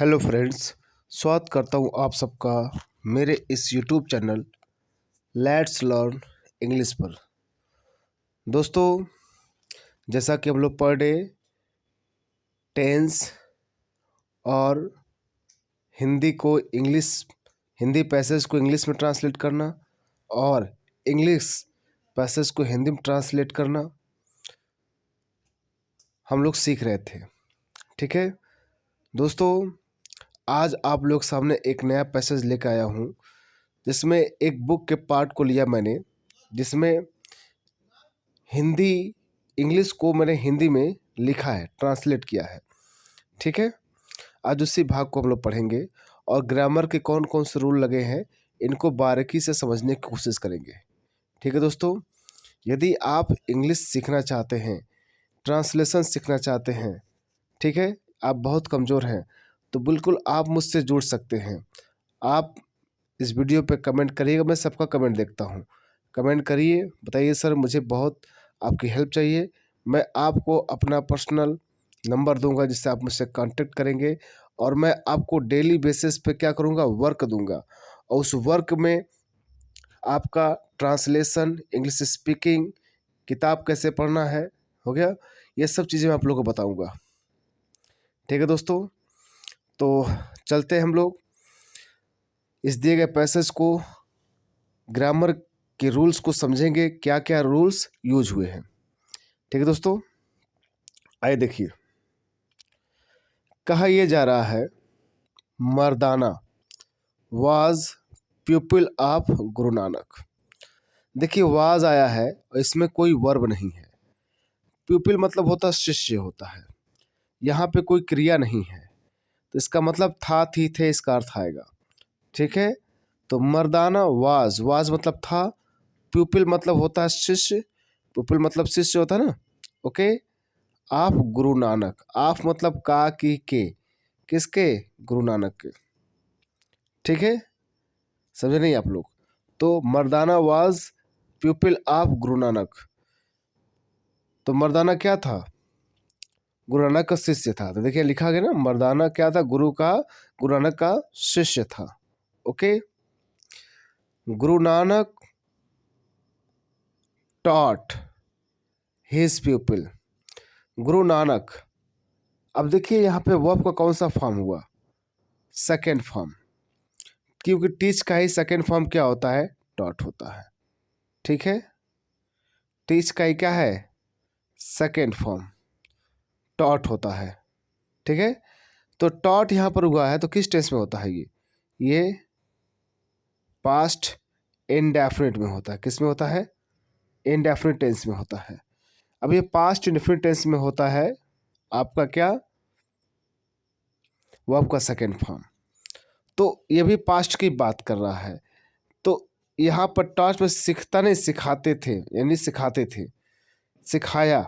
Hello friends, स्वागत करता हूँ आप सबका मेरे इस YouTube channel let's learn English पर। दोस्तों, जैसा कि हम लोग पर डे टेंस और हिंदी पैसेज को इंग्लिश में ट्रांसलेट करना और इंग्लिश पैसेज को हिंदी में ट्रांसलेट करना हम लोग सीख रहे थे। ठीक है दोस्तों, आज आप लोग सामने एक नया पैसेज लेकर आया हूँ जिसमें एक बुक के पार्ट को लिया मैंने, जिसमें इंग्लिश को मैंने हिंदी में लिखा है, ट्रांसलेट किया है। ठीक है, आज उसी भाग को हम लोग पढ़ेंगे और ग्रामर के कौन कौन से रूल लगे हैं इनको बारीकी से समझने की कोशिश करेंगे। ठीक है दोस्तों, यदि आप इंग्लिश सीखना चाहते हैं, ट्रांसलेशन सीखना चाहते हैं, ठीक है, आप बहुत कमज़ोर हैं तो बिल्कुल आप मुझसे जुड़ सकते हैं। आप इस वीडियो पे कमेंट करिएगा, मैं सबका कमेंट देखता हूँ। कमेंट करिए, बताइए सर मुझे बहुत आपकी हेल्प चाहिए। मैं आपको अपना पर्सनल नंबर दूंगा जिससे आप मुझसे कांटेक्ट करेंगे और मैं आपको डेली बेसिस पे क्या करूँगा, वर्क दूंगा और उस वर्क में आपका ट्रांसलेशन, इंग्लिश स्पीकिंग, किताब कैसे पढ़ना है, हो गया, ये सब चीज़ें मैं आप लोगों को बताऊँगा। ठीक है दोस्तों, तो चलते हैं हम लोग इस दिए गए पैसेज को, ग्रामर के रूल्स को समझेंगे, क्या क्या रूल्स यूज हुए हैं। ठीक है दोस्तों, आइए देखिए, कहा यह जा रहा है मर्दाना वाज प्यूपिल ऑफ गुरु नानक। देखिए वाज आया है और इसमें कोई वर्ब नहीं है। प्यूपिल मतलब होता है शिष्य होता है, यहाँ पे कोई क्रिया नहीं है तो इसका मतलब था, थी, थे, इसका अर्थ आएगा। ठीक है, तो मर्दाना वाज मतलब था, प्यूपिल मतलब होता है शिष्य, प्यूपिल मतलब शिष्य होता है ना। ओके, आप गुरु नानक, आप मतलब का की के, किसके, गुरु नानक के। ठीक है, समझे नहीं आप लोग। तो मर्दाना वाज प्यूपिल ऑफ गुरु नानक, तो मर्दाना क्या था, गुरु नानक का शिष्य था। तो देखिए लिखा गया ना, मर्दाना क्या था, गुरु नानक का शिष्य था। Okay, Guru Nanak taught his प्यूपिल, Guru Nanak. अब देखिए यहाँ पे वर्ब का कौन सा फॉर्म हुआ, सेकेंड फॉर्म, क्योंकि टीच का ही सेकेंड फॉर्म क्या होता है, टॉट होता है। ठीक है, टीच का ही क्या है, सेकेंड फॉर्म टॉट होता है। ठीक है, तो टॉट यहाँ पर हुआ है तो किस टेंस में होता है, ये पास्ट इंडेफिनिट में होता है। किस में होता है, इंडेफिनिट टेंस में होता है। अब ये पास्ट इंडेफिनिट टेंस में होता है आपका क्या, वर्ब का सेकेंड फॉर्म। तो ये भी पास्ट की बात कर रहा है। तो यहाँ पर टॉट में सीखता नहीं, सिखाते थे, यानी सिखाते थे, सिखाया।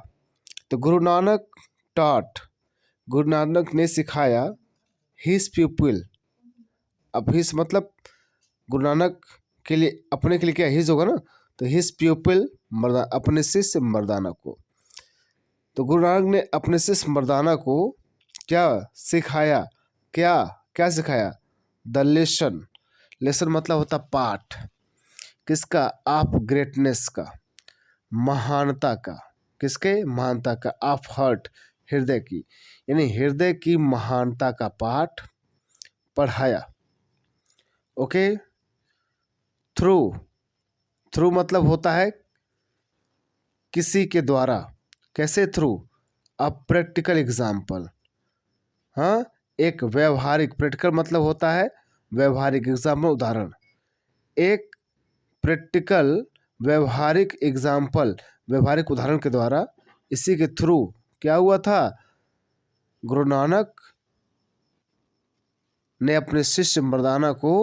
तो गुरु नानक टॉट, गुरु नानक ने सिखाया हिज प्यूपिल। अब हिज मतलब गुरु नानक के लिए, अपने के लिए क्या हिज होगा ना, तो हिज प्यूपिल मर्दाना, अपने शिष्य मर्दाना को। तो गुरु नानक ने अपने शिष्य मर्दाना को क्या सिखाया, क्या क्या सिखाया, द लेसन। लेसन मतलब होता पाठ, किसका, ऑफ ग्रेटनेस का, महानता का, किसके, महानता का, ऑफ हार्ट, हृदय की, यानी हृदय की महानता का पाठ पढ़ाया। ओके, थ्रू मतलब होता है किसी के द्वारा, कैसे, थ्रू अ प्रैक्टिकल एग्जाम्पल। हाँ, एक व्यवहारिक, प्रैक्टिकल मतलब होता है व्यवहारिक, एग्जाम्पल उदाहरण, एक प्रैक्टिकल व्यवहारिक एग्जाम्पल, व्यवहारिक उदाहरण के द्वारा, इसी के थ्रू क्या हुआ था, गुरु नानक ने अपने शिष्य मर्दाना को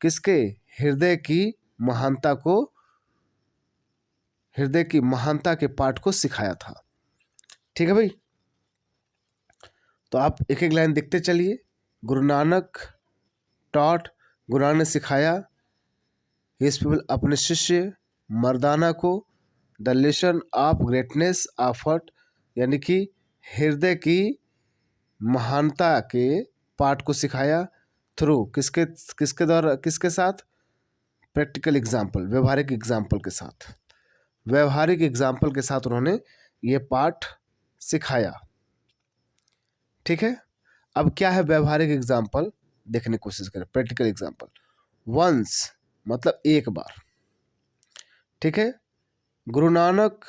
किसके, हृदय की महानता को, हृदय की महानता के पाठ को सिखाया था। ठीक है भाई, तो आप एक एक लाइन देखते चलिए। गुरु नानक टॉट, गुरु नानक ने सिखाया हिज पीपल, अपने शिष्य मर्दाना को, the lesson of greatness of heart, यानी कि हृदय की महानता के पाठ को सिखाया थ्रू किसके किसके द्वारा, किसके साथ? प्रैक्टिकल एग्जाम्पल, व्यवहारिक एग्जाम्पल के साथ। व्यवहारिक एग्जाम्पल के साथ उन्होंने ये पाठ सिखाया। ठीक है, अब क्या है व्यवहारिक एग्जाम्पल, देखने की कोशिश करें। प्रैक्टिकल एग्जाम्पल, वंस मतलब एक बार। ठीक है, गुरु नानक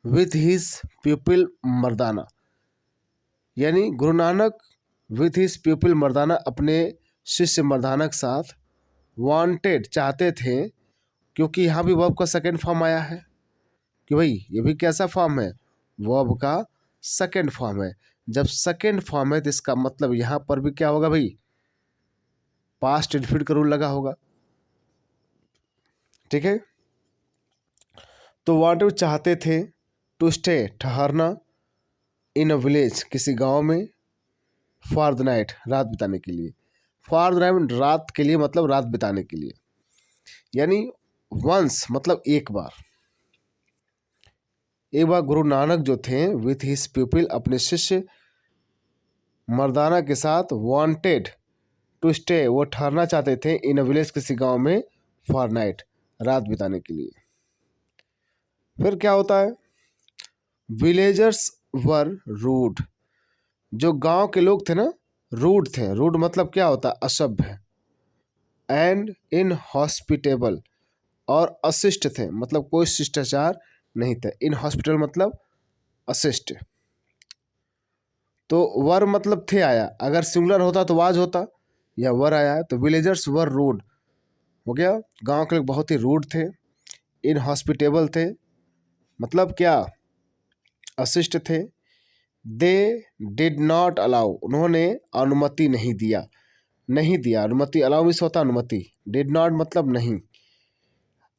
विथ हिज प्यूपिल मर्दाना, यानी गुरु नानक विथ हिज प्यूपिल मर्दाना अपने शिष्य मर्दाना के साथ वांटेड चाहते थे, क्योंकि यहाँ भी वर्ब का सेकेंड फॉर्म आया है कि भाई ये भी कैसा फॉर्म है? वर्ब का सेकेंड फॉर्म है। जब सेकेंड फॉर्म है तो इसका मतलब यहाँ पर भी क्या होगा भाई? पास्ट इंडेफिनिट का रूल लगा होगा। ठीक है, तो वांटेड चाहते थे, टू स्टे ठहरना, इन अ विलेज किसी गांव में, फॉर द नाइट रात बिताने के लिए। फॉर द नाइट रात के लिए मतलब रात बिताने के लिए, यानी वंस मतलब एक बार। एक बार गुरु नानक जो थे विथ हिज पीपल अपने शिष्य मर्दाना के साथ वांटेड टू स्टे वो ठहरना चाहते थे, इन अ विलेज किसी गांव में, फॉर नाइट रात बिताने के लिए। फिर क्या होता है? विलेजर्स वर रूड, जो गांव के लोग थे ना रूड थे। रूड मतलब क्या होता है? असभ्य। एंड इन हॉस्पिटेबल और अशिष्ट थे, मतलब कोई शिष्टाचार नहीं था। इन हॉस्पिटल मतलब अशिष्ट। तो वर मतलब थे आया, अगर सिंगुलर होता तो वाज होता, या वर आया है तो विलेजर्स वर रूड हो गया। गांव के लोग बहुत ही रूड थे। इन हॉस्पिटेबल थे मतलब क्या? अशिष्ट थे। दे डिड नॉट अलाउ, उन्होंने अनुमति नहीं दिया। नहीं दिया, अनुमति, अलाउ मिस होता अनुमति। डिड नॉट मतलब नहीं,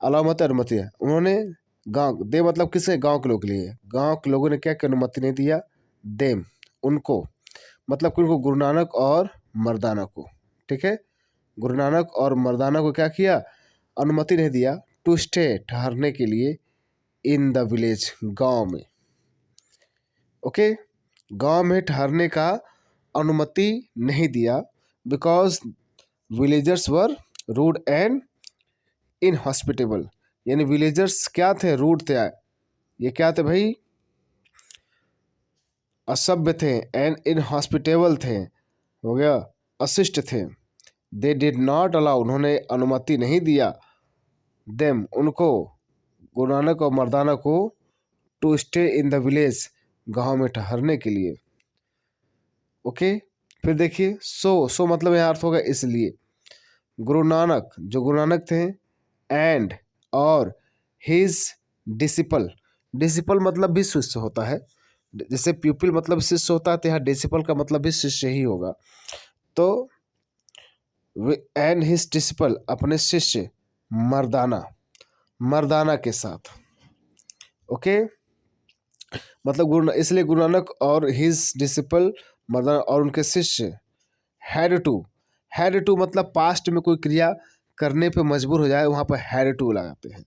अलाउ मतलब अनुमति है। उन्होंने गांव, दे मतलब किसने? गांव के लोगों के लिए। गांव के लोगों ने क्या क्या अनुमति नहीं दिया? देम उनको, मतलब कि उनको, गुरु नानक और मर्दाना को। ठीक है, गुरु नानक और मर्दाना को क्या किया? अनुमति नहीं दिया, टू स्टे ठहरने के लिए, इन द विलेज गांव में। ओके, गांव में ठहरने का अनुमति नहीं दिया, because villagers were rude and inhospitable, यानी विलेजर्स क्या थे? रूड थे। ये क्या थे भाई? असभ्य थे। एंड इनहॉस्पिटेबल थे, हो गया अशिष्ट थे। दे डिड नॉट अलाउ, उन्होंने अनुमति नहीं दिया, देम उनको, गुरु नानक और मर्दाना को, to stay in the village गांव में ठहरने के लिए। ओके, फिर देखिए सो मतलब यहाँ अर्थ होगा इसलिए। गुरु नानक, जो गुरु नानक थे, एंड और हिज डिसिपल, डिसिपल मतलब भी शिष्य होता है। जैसे प्यूपिल मतलब शिष्य होता है, तो यहाँ डिसिपल का मतलब भी शिष्य ही होगा। तो एंड हिज डिसिपल अपने शिष्य मर्दाना, मर्दाना के साथ। ओके, मतलब गुरु, इसलिए गुरु नानक और हिज डिसिपल मर्दाना और उनके शिष्य हैड टू मतलब पास्ट में कोई क्रिया करने पे मजबूर हो जाए, वहाँ पर हैड टू लगाते हैं।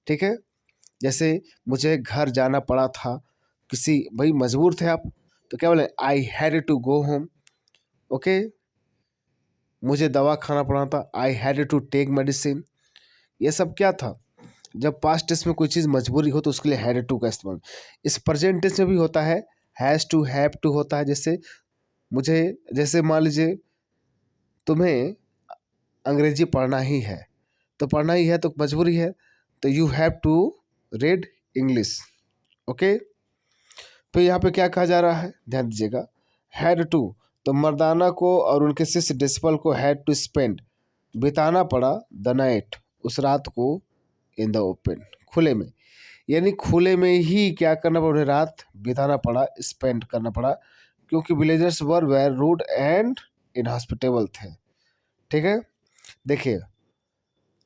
ठीक है, जैसे मुझे घर जाना पड़ा था, किसी, भाई मजबूर थे आप, तो क्या बोले? I had to go home. Okay, मुझे दवा खाना पड़ा था, I had to take medicine. ये सब क्या था? जब पास्ट टेंस में कोई चीज़ मजबूरी हो तो उसके लिए हैड टू का इस्तेमाल। इस प्रेजेंट टेंस में भी होता है, हैज़ टू, हैव टू होता है। जैसे मुझे, जैसे मान लीजिए तुम्हें अंग्रेजी पढ़ना ही है, तो पढ़ना ही है तो मजबूरी है, तो you have to read English. Okay, तो यहाँ पे क्या कहा जा रहा है, ध्यान दीजिएगा। हैड टू, तो मर्दाना को और उनके शिष्य डिसिपल को हैड टू स्पेंड, बिताना पड़ा, द नाइट उस रात को, इन द ओपन खुले में, यानी खुले में ही क्या करना पड़ा? उन्हें रात बिताना पड़ा, स्पेंड करना पड़ा, क्योंकि villagers were were rude and inhospitable थे। ठीक है, देखिए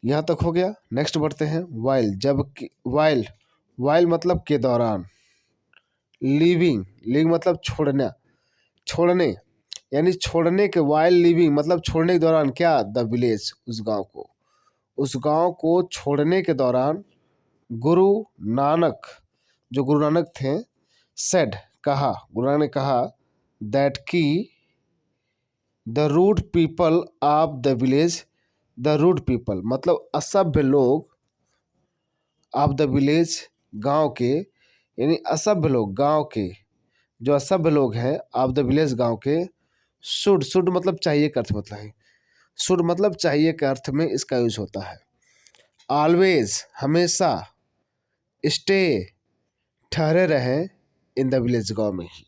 यहाँ तक हो गया। नेक्स्ट बढ़ते हैं। वाइल, जब, वाइल, वाइल मतलब के दौरान। लिविंग, लिविंग मतलब छोड़ना, छोड़ने, यानी छोड़ने के, वाइल लिविंग मतलब छोड़ने के दौरान क्या? द विलेज उस गांव को, उस गांव को छोड़ने के दौरान गुरु नानक, जो गुरु नानक थे, सेड कहा, गुरु नानक ने कहा, दैट की the rude people of the village. The rude people मतलब असभ्य लोग, ऑफ द विलेज गांव के, यानी असभ्य लोग गांव के, जो असभ्य लोग हैं ऑफ द विलेज गांव के, शुड, शुड मतलब चाहिए का अर्थ मतलब है, शुड मतलब चाहिए के अर्थ में इसका यूज होता है। ऑलवेज हमेशा, स्टे ठहरे रहें, इन द विलेज गांव में ही।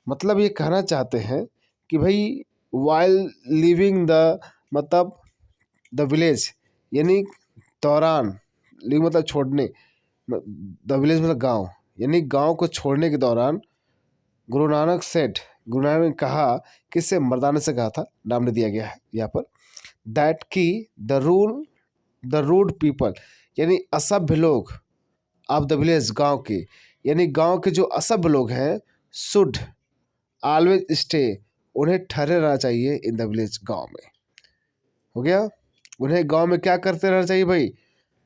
मतलब ये कहना चाहते हैं कि भाई वाइल लिविंग द, मतलब द विलेज यानी दौरान, लिव मतलब छोड़ने, द विलेज मतलब गांव, यानी गांव को छोड़ने के दौरान गुरु नानक सेठ, गुरु नानक ने कहा, किससे, मर्दाने से कहा था, नाम ने दिया गया है यहाँ पर, दैट की द रूड पीपल यानी असभ्य लोग, ऑफ द विलेज गांव के, यानी गांव के जो असभ्य लोग हैं, शुड ऑलवेज स्टे उन्हें ठहरे रहना चाहिए इन द विलेज गांव में। हो गया, उन्हें गांव में क्या करते रहना चाहिए भाई,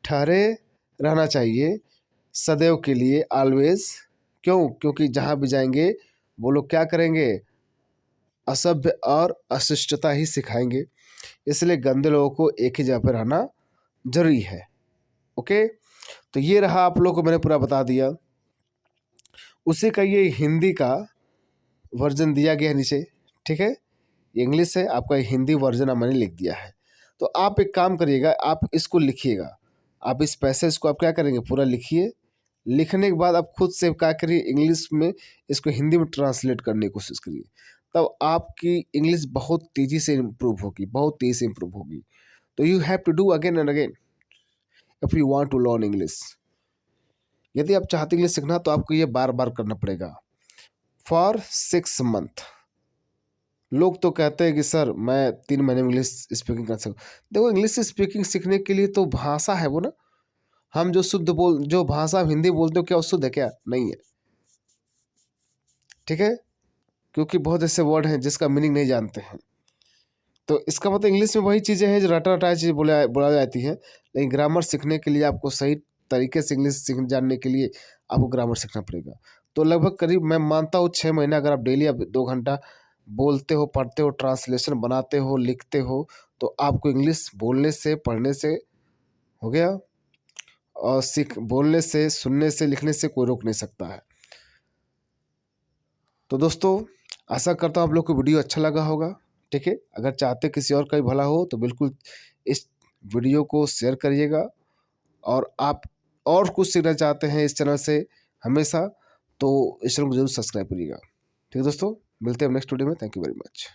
ठहरे रहना चाहिए सदैव के लिए, ऑलवेज। क्यों, क्योंकि जहाँ भी जाएंगे वो लोग क्या करेंगे, असभ्य और अशिष्टता ही सिखाएंगे, इसलिए गंदे लोगों को एक ही जगह पर रहना जरूरी है। ओके, तो ये रहा, आप लोगों को मैंने पूरा बता दिया। उसी का ये हिंदी का वर्जन दिया गया है नीचे, ठीक है, इंग्लिश है, आपका हिंदी वर्जन मैंने लिख दिया है। तो आप एक काम करिएगा, आप इसको लिखिएगा, आप इस पैसेज को आप क्या करेंगे, पूरा लिखिए। लिखने के बाद आप खुद से क्या करिए, इंग्लिश में इसको हिंदी में ट्रांसलेट करने की कोशिश करिए, तब आपकी इंग्लिश बहुत तेज़ी से इम्प्रूव होगी, बहुत तेज़ी से इम्प्रूव होगी। तो you have to do again and again if you want to learn English. यदि आप चाहते इंग्लिश सीखना तो आपको ये बार बार करना पड़ेगा फॉर 6 मंथ। लोग तो कहते हैं कि सर मैं 3 महीने में इंग्लिश स्पीकिंग कर सकूँ। देखो, इंग्लिश स्पीकिंग सीखने के लिए तो भाषा है वो ना, हम जो शुद्ध बोल, जो भाषा हिंदी बोलते हो क्या वो शुद्ध है, क्या नहीं है, ठीक है, क्योंकि बहुत ऐसे वर्ड हैं जिसका मीनिंग नहीं जानते हैं। तो इसका मतलब इंग्लिश में वही चीज़ें हैं जो रटा रटाई चीज़ें बोला जाती हैं, लेकिन ग्रामर सीखने के लिए आपको सही तरीके से इंग्लिश सीख जानने के लिए आपको ग्रामर सीखना पड़ेगा। तो लगभग करीब मैं मानता हूँ 6 महीना अगर आप डेली अब 2 घंटा बोलते हो, पढ़ते हो, ट्रांसलेशन बनाते हो, लिखते हो, तो आपको इंग्लिश बोलने से, पढ़ने से हो गया, और बोलने से, सुनने से, लिखने से कोई रोक नहीं सकता है। तो दोस्तों, आशा करता हूँ आप लोग को वीडियो अच्छा लगा होगा, ठीक है। अगर चाहते किसी और का भी भला हो तो बिल्कुल इस वीडियो को शेयर करिएगा, और आप और कुछ सीखना चाहते हैं इस चैनल से हमेशा, तो इस चैनल को जरूर सब्सक्राइब करिएगा। ठीक है दोस्तों, मिलते हैं नेक्स्ट वीडियो में। Thank you very much.